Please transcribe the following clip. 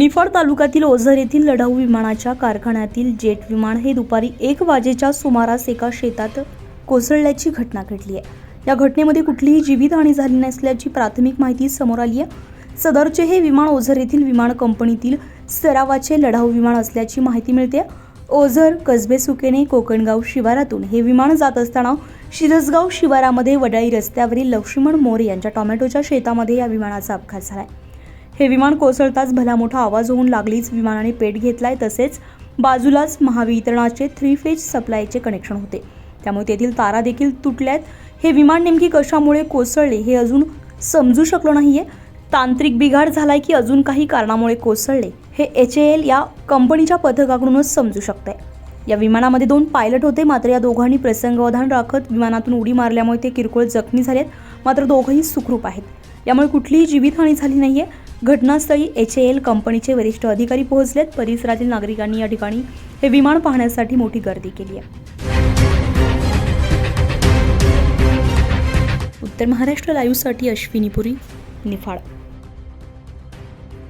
निफाड तालुक्यातील ओझर येथील लढाऊ विमानाच्या कारखान्यातील जेट विमान हे दुपारी 1 वाजेच्या सुमारास एका शेतात कोसळल्याची घटना घडली आहे। या घटनेमध्ये कुठलीही जीवितहानी झाली नसल्याची प्राथमिक माहिती समोर आली आहे। सदरचे हे विमान ओझर येथील विमान कंपनीतील सरावाचे लढाऊ विमान असल्याची माहिती मिळते। ओझर कसबे सुकेने कोकणगाव शिवारातून हे विमान जात असताना शिरसगाव शिवारामध्ये वडाळी रस्त्यावरील लक्ष्मण मोरे यांच्या टोमॅटोच्या शेतामध्ये या विमानाचा अपघात झाला। हे विमान कोसळताच भला मोठा आवाज होऊन लागलीच विमानाने पेट घेतलाय। तसेच बाजूलाच महावितरणाचे 3 फेज सप्लायचे कनेक्शन होते, त्यामुळे तेथील तारा देखील तुटल्यात। हे विमान नेमकी कशामुळे कोसळले हे अजून समजू शकलो नाहीये। तांत्रिक बिघाड झालाय की अजून काही कारणामुळे कोसळले हे HAL या कंपनीच्या पथकाकडूनच समजू शकते। या विमानामध्ये 2 पायलट होते, मात्र या दोघांनी प्रसंगावधान राखत विमानातून उडी मारल्यामुळे ते किरकोळ जखमी झालेत, मात्र दोघंही सुखरूप आहेत। यामुळे कुठलीही जीवितहानी झाली नाहीये। घटनास्थळी HAL कंपनीचे वरिष्ठ अधिकारी पोहोचलेत। परिसरातील नागरिकांनी या ठिकाणी हे विमान पाहण्यासाठी मोठी गर्दी केली आहे। उत्तर महाराष्ट्र लाईव्हसाठी अश्विनी पुरी, निफाड।